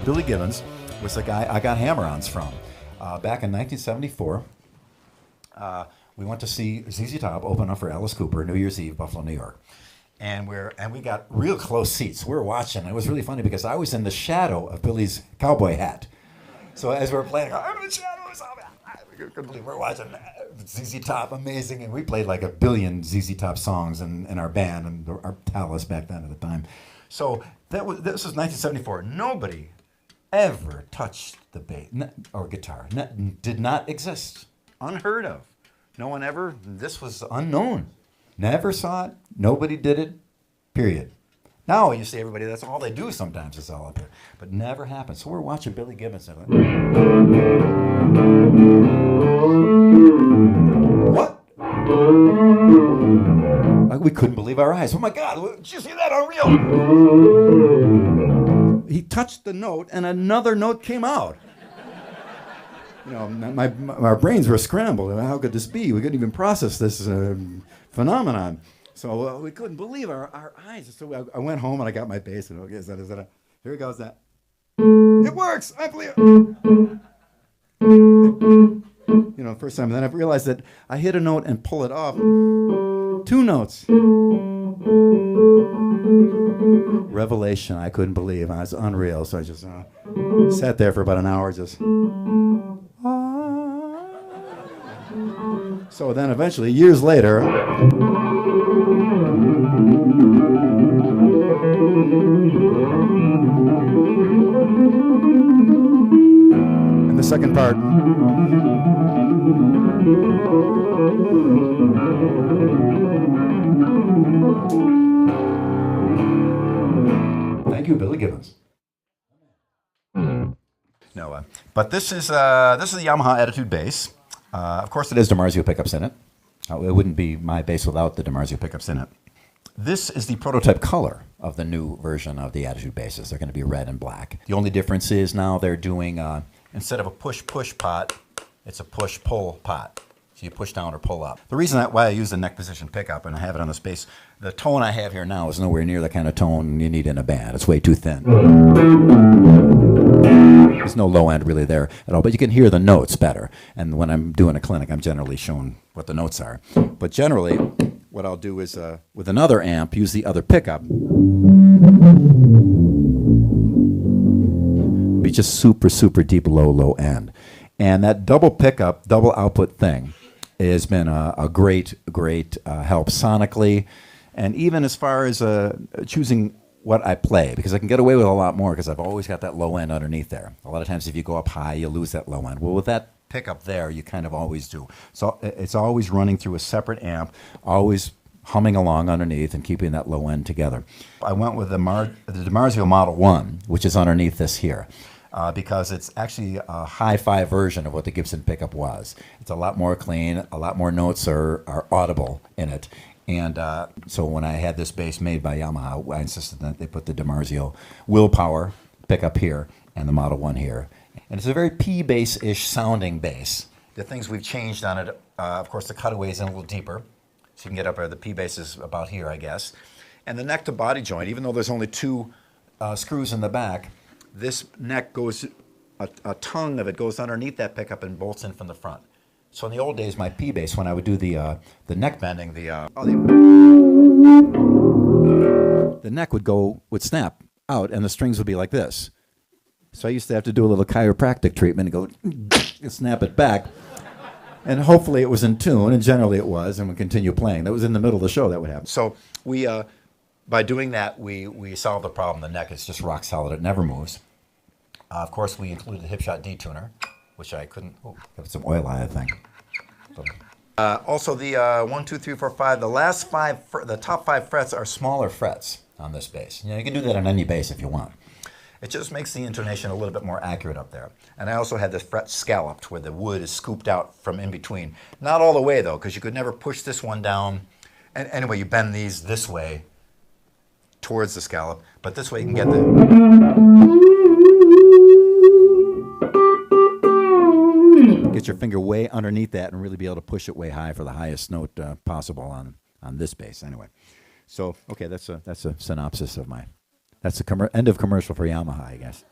Billy Gibbons was the guy I got hammer-ons from. Back in 1974, we went to see ZZ Top open up for Alice Cooper, New Year's Eve, Buffalo, New York. And we got real close seats. We were watching. It was really funny because I was in the shadow of Billy's cowboy hat. So as we were playing, I'm in the shadows. I couldn't believe we're watching ZZ Top, amazing. And we played like a billion ZZ Top songs in our band and our Talus back then at the time. So this was 1974. Nobody ever touched the bass or guitar. Did not exist. Unheard of. No one ever. This was unknown. Never saw it. Nobody did it. Period. Now you see everybody. That's all they do. Sometimes it's all up there, but never happened. So we're watching Billy Gibbons. And what? Like we couldn't believe our eyes. Oh my God! Did you see that? Unreal. He touched the note, and another note came out. You know, our brains were scrambled. How could this be? We couldn't even process this phenomenon. So we couldn't believe our eyes. So I went home and I got my bass and okay, is that here goes that. It works. I believe it. You know, first time. And then I realized that I hit a note and pull it off. 2 notes. Revelation. I couldn't believe. I was unreal. So I just sat there for about an hour just. So then eventually, years later, and the second part, thank you, Billy Gibbons. No, but this is a Yamaha Attitude bass. Of course, it has DiMarzio pickups in it. It wouldn't be my bass without the DiMarzio pickups in it. This is the prototype color of the new version of the Attitude basses. They're going to be red and black. The only difference is now they're doing, instead of a push-push pot, it's a push-pull pot. So you push down or pull up. The reason why I use the neck position pickup and I have it on this bass, the tone I have here now is nowhere near the kind of tone you need in a band. It's way too thin. There's no low end really there at all, but you can hear the notes better. And when I'm doing a clinic, I'm generally shown what the notes are. But generally, what I'll do is, with another amp, use the other pickup. Be just super, super deep, low end. And that double pickup, double output thing has been a great help sonically, and even as far as choosing what I play, because I can get away with a lot more because I've always got that low end underneath there. A lot of times if you go up high, you lose that low end. Well, with that pickup there, you kind of always do. So it's always running through a separate amp, always humming along underneath and keeping that low end together. I went with the DiMarzio Model 1, which is underneath this here. Because it's actually a hi-fi version of what the Gibson pickup was. It's a lot more clean, a lot more notes are audible in it. And so when I had this bass made by Yamaha, I insisted that they put the DiMarzio Willpower pickup here and the Model 1 here. And it's a very P-bass-ish sounding bass. The things we've changed on it, of course, the cutaway is in a little deeper. So you can get up there, the P-bass is about here, I guess. And the neck-to-body joint, even though there's only 2 screws in the back, this neck goes, a tongue of it goes underneath that pickup and bolts in from the front. So in the old days, my P-bass, when I would do the neck bending, the neck would snap out, and the strings would be like this. So I used to have to do a little chiropractic treatment and go and snap it back. And hopefully it was in tune, and generally it was, and we continue playing. That was in the middle of the show that would happen. So we, by doing that, we solved the problem. The neck is just rock solid. It never moves. Of course, we included the Hipshot detuner, which I couldn't. Oh, got some oil eye, I think. So, also, the 1, 2, 3, 4, 5. The top 5 frets are smaller frets on this bass. You know, you can do that on any bass if you want. It just makes the intonation a little bit more accurate up there. And I also had this fret scalloped, where the wood is scooped out from in between. Not all the way though, because you could never push this one down. And anyway, you bend these this way towards the scallop, but this way you can get get your finger way underneath that and really be able to push it way high for the highest note possible on this bass. Anyway, so okay, that's a synopsis of my That's the end of commercial for Yamaha, I guess.